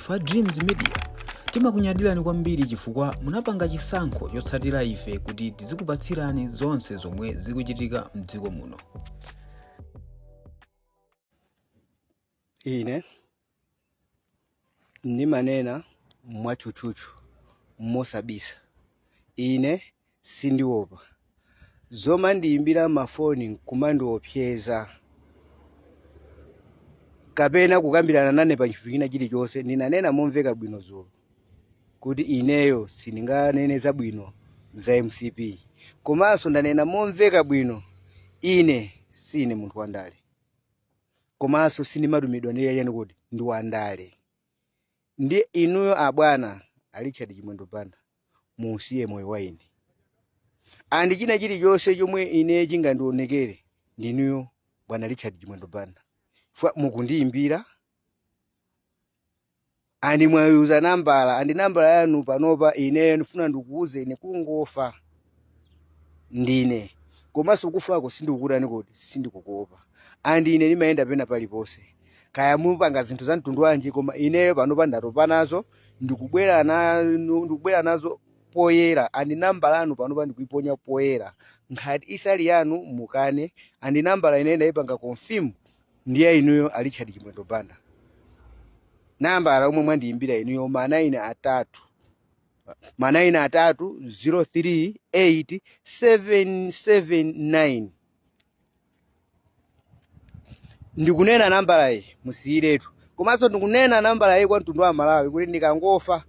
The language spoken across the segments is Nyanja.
Fa Dreams Media timakunyadirani kwambiri chifukwa munapanga chisankho chotsatira ife kuti tizikupatsirani zonse zomwe zikuchitika m'dziko muno. Ine ndimanena mwachuchuchu mosabisa. Ine sindiopa. Zoma ndiyimbira mafoni kumandiopseza. Kapena kukambirana nane pa chinthu china chilichonse ndinanena momveka bwino zolo kuti ineyo sindinganene zabwino za MCP. Komanso ndanena momveka bwino ine sine munthu wandale. Komanso sindimatumidwa ndi yani kuti ndi wandale. Ndi inuyo abwana Richard Chimwendo Banda musiye moyo wa ine. Andi china chilichonse chomwe ine chingandionekere ndinuyo bwana Richard Chimwendo Banda. Fwa mukundiyimbira andi mwayuza nambala andi nambala yanu panopa ine ndifuna ndikuuze ine kungofa ndine komanso kufako sindikukutani kuti sindikukuopa andi ine ndimayenda pena paliponse kaya mupanga zinthu za mtundu wanji koma ineyo panopa ndatopa nazo ndikubwera nazo poyera andi nambala yanu panopa ndikuiponya poyera ngati isali yanu mukane andi nambala ine ndayipanga confirm ndiye inuyo Richard Chimwendo Banda. Nambala omwe mwandiyimbira inuyo manayina atatu 038779. Ndikunena nambala iyi musiyiretu. Komanso ndikunena nambala iyi kwa mtundu wa Malawi kuti ndikangofa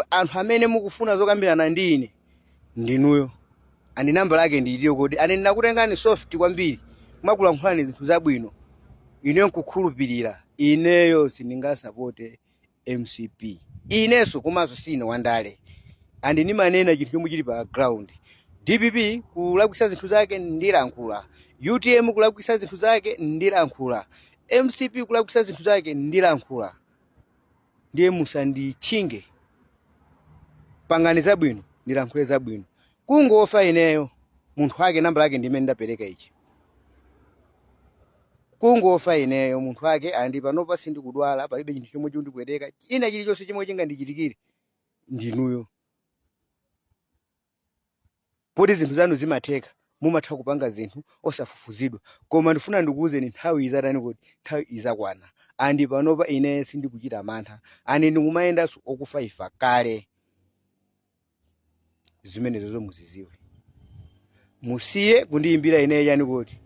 anthu amene mukufuna zokambirana ndi ine ndinuyo. Andi nambala yake ndiliyo kuti ane ndinakutengani soft kwambiri mwakulankhulani zinthu zabwino. Ineyo nkukhulupirira ineyo sindingasapote MCP. Ineso komanso sine wandale. Andi ndimanena chinthu chomwe chili pa ground. DPP kulakwisa zinthu zake ndilankhula. UTM kulakwisa zinthu zake ndilankhula. MCP kulakwisa zinthu zake ndilankhula. Ndiye musandichinge. Pangani zabwino ndilankhule zabwino. Kungofa ineyo munthu wake nambala yake ndimene ndapereka ichi. Kungofa ineyo munthu wake andi panopa sindikudwala palibe chinthu chomwe chindikwereka china chilichonse chomwe chingandichitikire ndinuyo. Poti zinthu zanu zimatheka mumatha kupanga zinthu osafufuzidwa koma ndifuna ndikuuzeni nthawi izatani kuti nthawi izakwana andi panopa ine sindikuchita mantha andi ndikumayendanso okufa ifa kale. Zimenezo zomuziziwe musiye kundiyimbira ine yani kuti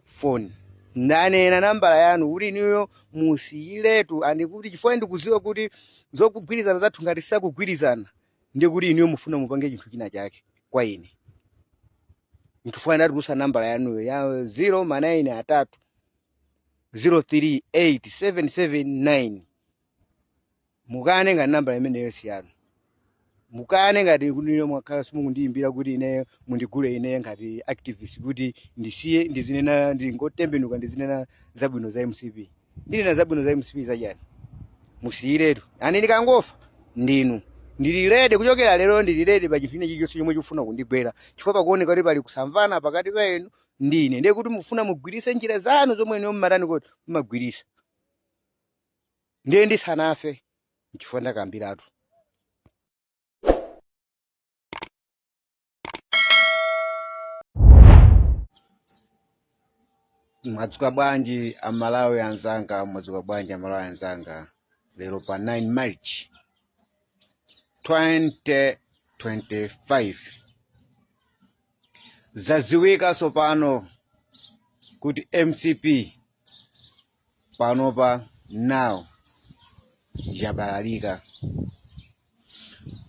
phone ndanena nambala yanu kuti niyo musiyiretu andi kuti chifukwa ndikuziwa kuti zokugwirizana zathu ngati sakugwirizana ndiye kuti iniyo mufuna mupange chinthu china chake kwa ine. Ndifuna ndatulusa nambala yanuyo ya 0 038779. Mukane ngati nambala imeneyo siyanu. Mukane ngati kuniyo mwakhala simundiyimbira kuti ine mundigule ine ngati activist kuti ndisiye ndizinena ndingotembenuka ndizinena zabwino za MCP. Ndinena zabwino za MCP zachani. Musiyiretu. Ani ndikangofa ndinu. Ndili ready kuchokera lero ndili ready pa chinthu chilichonse chomwe chifuna kundigwera. Chifukwa pakuoneka kuti pali kusamvana pakati penu ndine. Ndiye kuti mufuna mugwirise njira zanu zomwe niyo mmatani kuti mumagwirisa. Ndiye ndisanafe chifukwa ndakambiratu. Mwadzuka bwanji amalawi anzanga mwadzuka bwanji amalawi anzanga lero pa 9 March 2025 zaziwika sopano kuti MCP panopa now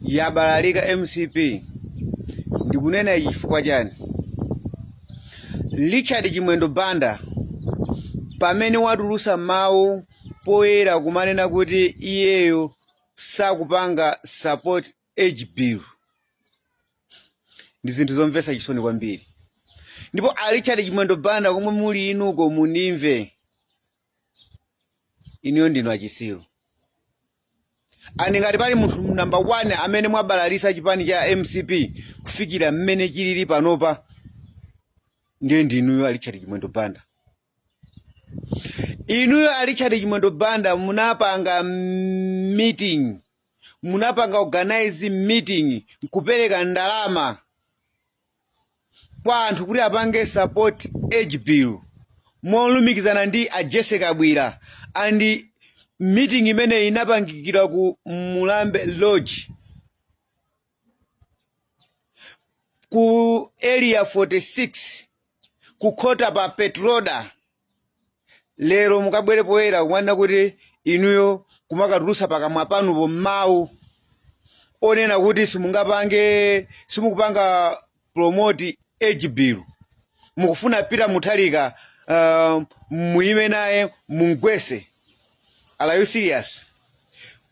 yabalalika MCP. Ndikunena chifukwa chani? Richard Chimwendo Banda pamene watulusa mawu poyera kumanena kuti iyeyo sakupanga support age bill ndi zinthu zomvetsa chisoni kwambiri. Ndipo Richard Chimwendo Banda komwe muli inuko mundimve iniyo ndinu achisiro. Ani ngati pali munthu number 1 amene mwabalalisa chipani cha MCP kufikira mmene chilili panopa ndiye ndinuyo Richard Chimwendo Banda. Inuyo Richard Chimwendo Banda munapanga meeting, munapanga organize meeting kupereka ndalama kwa anthu kuti apange support age bill molumikizana ndi a Jessica Bwira, and meeting imene inapangikidwa ku Mulambe Lodge ku area 46 kukhota pa Petroda. Lero mukabwere poyera kumwana kuti inuyo kumakatulusa pakamwa panupo mawu onena kuti simukupanga promote age bill, mukufuna Peter Mutharika muime naye mungwese. Are you serious?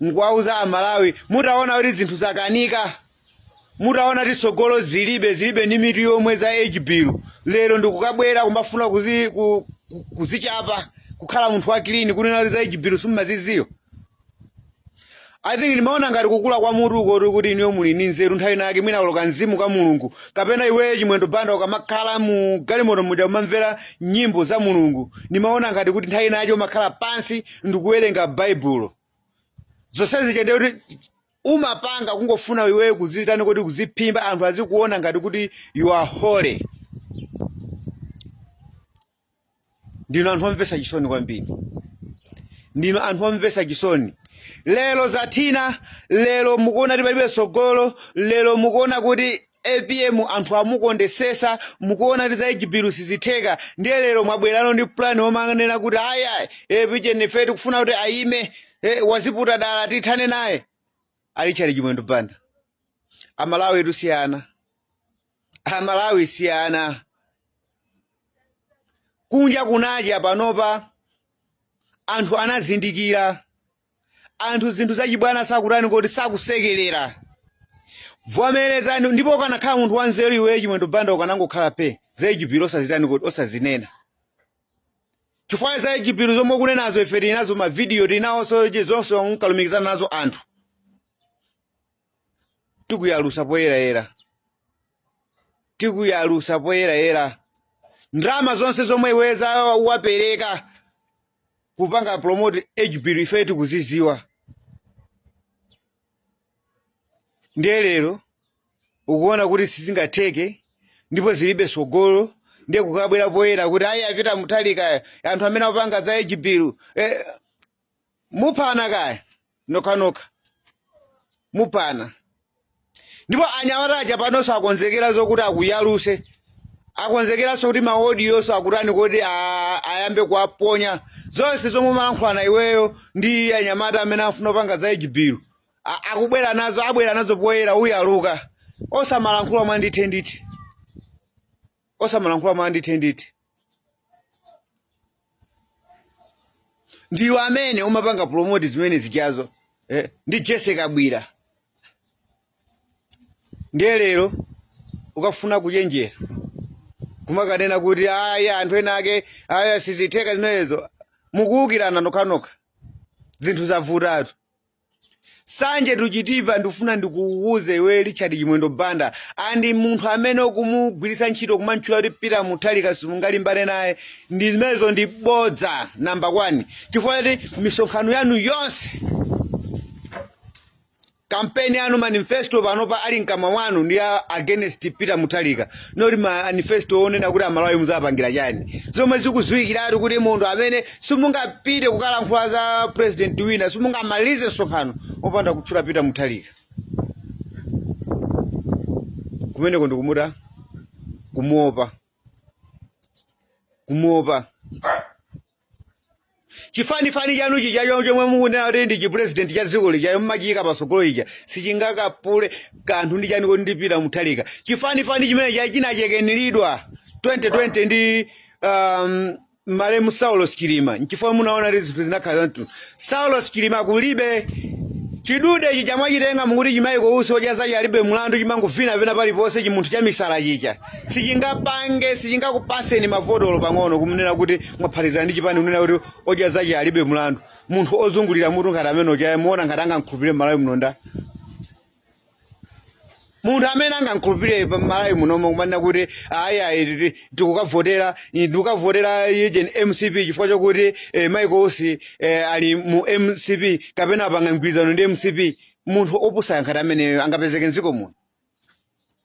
Ngwauza amalawi mutaona kuti zinthu zakanika, mutaona kuti sogolo zilibe ni mitu yomwe za age bill. Lero ndikukabwera kumbafuna kuzichapa kukhala munthu wa clean kunena kuti za age bill simumaziziyo. I think nimaona ngati kukula kwa mutu kuti iniyo muli ndi nzeru nthawi nake mwina aloka mzimu kwa Mulungu, kapena iwe Chimwendo Banda ukamakhala mu galimoto muja kumamvera nyimbo za Mulungu, nimaona ngati kuti nthawi nake umakhala pansi ndikuwerenga Baibulo. Zonsezi chende kuti umapanga kungofuna iwe kuzitani kuti kuziphimba anthu azikuona ngati kuti you are holy. Ndino anthu omvesa chisoni kwambiri, ndino anthu omvesa chisoni. Lelo zatina, lelo mukuona kuti palibe sogolo, lelo mukuona kuti APM anthu amukondesesa, mukuona kuti za age bill sizitheka, ndiye lero mwabwerano ndi plan omanganena kuti aya piche nefe tikufuna kuti aime waziputa dala tithane naye. Richard Chimwendo Banda, amalawi etu siyana, amalawi siyana. Kunja kunaja panopa anthu anazindikira, anthu zinthu zachibwana sakutani kuti sakusekerera. Vomerezani ndipo kanakhala munthu wanzeru iwe Chimwendo Banda ukanangokhala pe za age bill osazitani kuti osazinena. Chifukwa za age bill zomwe kunenazo ife tinazo ma video tinawonso zonse unkalumikizana nazo anthu. Tikuyalusa poyera. Ndrama zonse zomwe iweza wapereka kupanga promote age bill ife tikuziziwa. Ndiye lero ukuona kuti sizingatheke ndipo zilibe sogolo, ndiye kukabwera poyera kuti ayi Peter Mutharika anthu amene apanga za age bill mupana kaya nokha mupana. Ndipo anyamataja panonso akonzekera zokuti akuyaluse, akonzekeranso kuti maodiyonso akutani kuti ayambe kuaponya. Zonse zomwe malankhulana iweyo ndi anyamata amene afuna kupanga za age bill akubwera nazo, abwera nazo poyera uyaluka. Osamalankhula mwandithe ndithe. Ndiwe amene umapanga promote zimene zichazo ndi Jessica Bwira. Ndiye lero ukafuna kuchenjera kumakanena kuti aya anthu ena ake aya sizitheka zimenezo, mukuwukirana nokha zinthu zavutatu. Sanje tuchitipa ndifuna ndikuwuze iwe Richard Chimwendo Banda, andi munthu amene ukumugwiritsa ntchito kumantchula kuti Peter Mutharika simungalimbane naye ndi zimenezo ndi bodza number 1. Chifukwa kuti misonkhano yanu yonse, campaign yanu manifesto panopa ali mkamwa mwanu ndi against Peter Mutharika, noti manifesto onena kuti amalawi muzapangira chani. Zomwe zikuziwikiratu kuti munthu amene simungapite kukalankhula za president wina, simungamalize msonkhano opanda kutchula Peter Mutharika. Kumeneko ndikumuda kumuopa. Chifani chanu chichacho chomwe mukunena kuti ndi chipresident cha dziko lija mmachika pasogolo ija sichingakapule kanthu ndi chani kuti ndi Peter Mutharika. Chifani chimene chinachekeniridwa 2020 ndi Malemu Saulo Skirima. Nchifukwa munaona kuti zinthu zinakhala nthu. Saulo Skirima kulibe chidude ichi chamwachitenga mukuti chimayiko uso chazachi alibe mulandu chimanguvina pena paliponse chimunthu cha misala chicha. Sichingakupaseni mavodolo pang'ono kumunena kuti mwaphatizana ndi chipani kunena kuti ochazachi alibe mulandu. Munthu ozungulira mutu ngati amene ochaye muona ngati angamkhulupirire Malawi mnonda. munthu amene angankhulupirire Malawi munomo kumanena kuti ayi tikukavotera Eugene MCP chifukwa chokuti Michael Osi ali mu MCP kapena apanga mgwirizano ndi MCP. Munthu opusa ngati ameneyo angapezeke mdziko muno.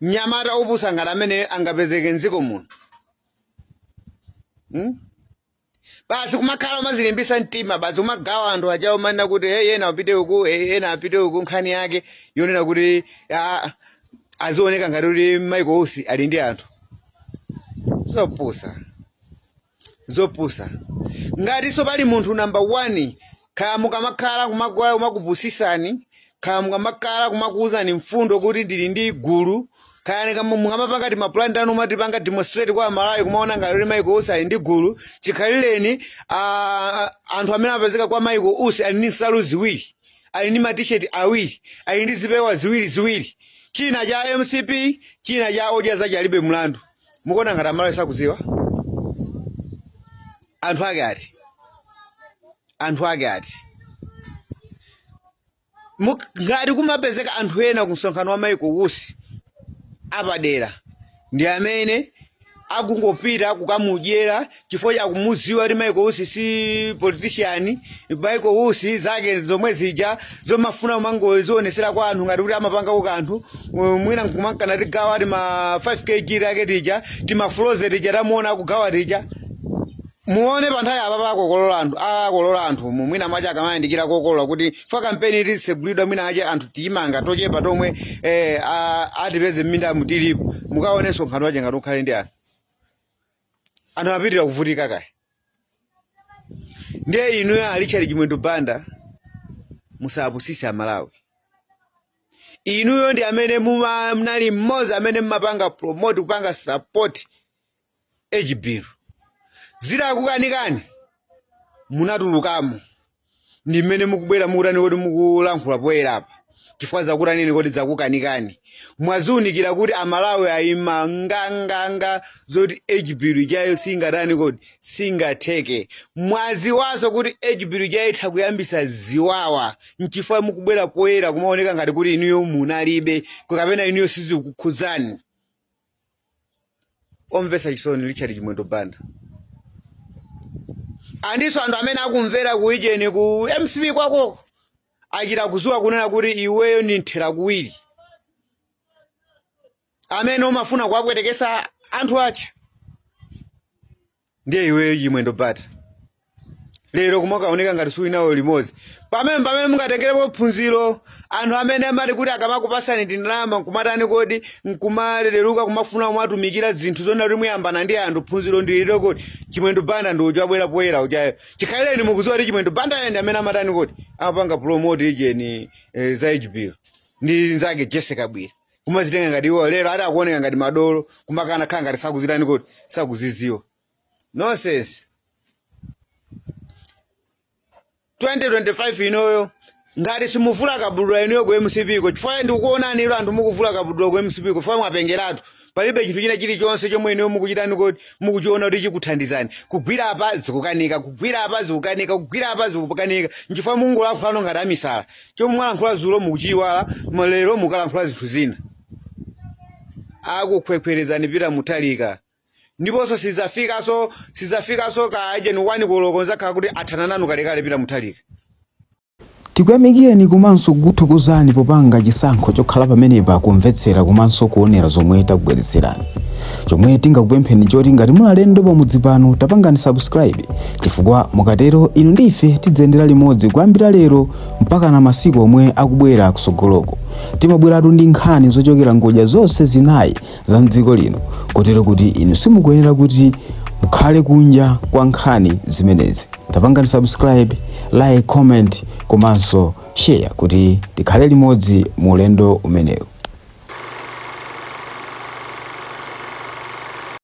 Nyamata opusa ngati ameneyo angapezeke mdziko muno. Basi kumakhala mazilimbisa mtima basi kumagawa anthu achawo manena kuti yena apite uku yena apite uku nkhani yake yonena kuti azioneka ngati kuti Michael Osi ali ndi anthu. Zopusa ngati so pali munthu number 1 kaya mukamakhala kumakupusisani kaya mukamakhala kumakuuzani mfundo kuti ndili ndi gulu kaya kama mukamapanga timapulani anu matipanga demonstrate kwa Malawi kumaona ngati Michael Osi ali ndi gulu chikhalireni anthu amene apezeka kwa Michael Osi ali ndi nsalu ziwiri ali ndi ma-t-shirt awiri ali ndi zipewa ziwiri china cha MCP china cha odya zache alibe mlandu. Mukuona ngati Malawi sakuziwa anthu ake ati ngati kumapezeka anthu ena ku msonkhano wa Michael Osi apadera ndi amene akungopita kukamudyera chifukwa chakumudziwa kuti Michael Osi si politician. Michael Osi zake zomwe zija zomafuna kumangozionesera kwa anthu ngati kuti amapanga kanthu mwina nkumakana tigawa ma 5 kg yake tija timafloze tija tamuona kugawa tija muone panthawi apa akokolola anthu mwina macha akamayandikira kokolola kuti fa kampeni itisegulidwa mwina ache anthu tiyimanga tochepa tomwe atipeze mminda mutilipo mukaonenso nkhani wache ngati ukhale ndi anthu apitira kuvutika kaya. Ndiye inuyo Richard Chimwendo Banda musapusisa Malawi. Inuyo ndi amene mnali mmodzi amene mmapanga promote kupanga support Ejibiru. Zira kukanikani munatulukamo ndi mmene mukubwera mukutani kuti mukulankhula poyera apa chifukwa zakuti nini kuti zakukanikani mwazunikira kuti Amalawi ayima nganganga zoti Ejibiru jayo singatani kuti singatheke mwaziwaso kuti Ejibiru jayo itha kuyambisa ziwawa nchifukwa mukubwera poyera kumaoneka ngati kuti inuyo munalibe kapena inuyo sizikukhuzani. Omvesa chisoni Richard Chimwendo Banda andiso anthu amene akumvera ku Eugene ku MCP kwako achita kuzuwa kunena kuti iweyo ni nthera kuwiri amene umafuna kuwapwetekesa anthu acha. Ndiye iweyo Chimwendo Banda lero kumakaoneka ngati suli nawo limodzi pamene mungatengerepo phunziro anthu amene amati kuti akamakupasani ndalama nkumatani kodi nkumaleleruka kumafuna kumatumikira zinthu zona kuti muyambana ndi anthu phunziro ndiliro kuti Chimwendo Banda ndi uja abwera poyera ujayo chikhalireni mukuziwa kuti Chimwendo Banda ndi amene amatani kodi amapanga promote Eugene za Ejibiru ndi nzake Jessica Bwira kumazitenga ngati iwo lero ati akuoneka ngati madolo kumakana khala ngati sakuzitani kodi sakuziziwa. Nonsense. 2025 inoyo ngati simuvula kabudula inuyo ku MCP ko chifukwa ndikuonani ilo anthu mukuvula kabudula ku MCP ko chifukwa mwapengeratu palibe chinthu china chilichonse chomwe inuyo mukuchitani kodi mukuchiona kuti chikuthandizani kugwira apa zikukanika kugwira apa zikukanika kugwira apa zikukanika nchifukwa mungolankhulano ngati amisala chomwe mwalankhula zulo mukuchiwala lero mukalankhula zinthu zina akukhwekhwerezani pita mutalika ndiponso sizafikaso ka Eugene 1 koloko nzakhala kuti athana nanu kalekale pita mutalika. Tikuyamikeni komanso kuthokozani popanga chisankho chokhala pamenepa kumvetsera komanso kuonera zomwe takubweretserani. Chomwe tingakupempheni choti ngati munalendo pamudzi pano tapangani subscribe chifukwa mukatero inu ndife tidzendera limodzi kuyambira lero mpaka na masiku omwe akubwera kusogoloko. Timabweratu ndi nkhani zochokera ngodya zonse zinayi za mdziko lino kotero kuti inu simukuyenera kuti mukhale kunja kwa nkhani zimenezi. Tapangani subscribe, like, comment komanso share kuti tikhale limodzi mu ulendo umenewu.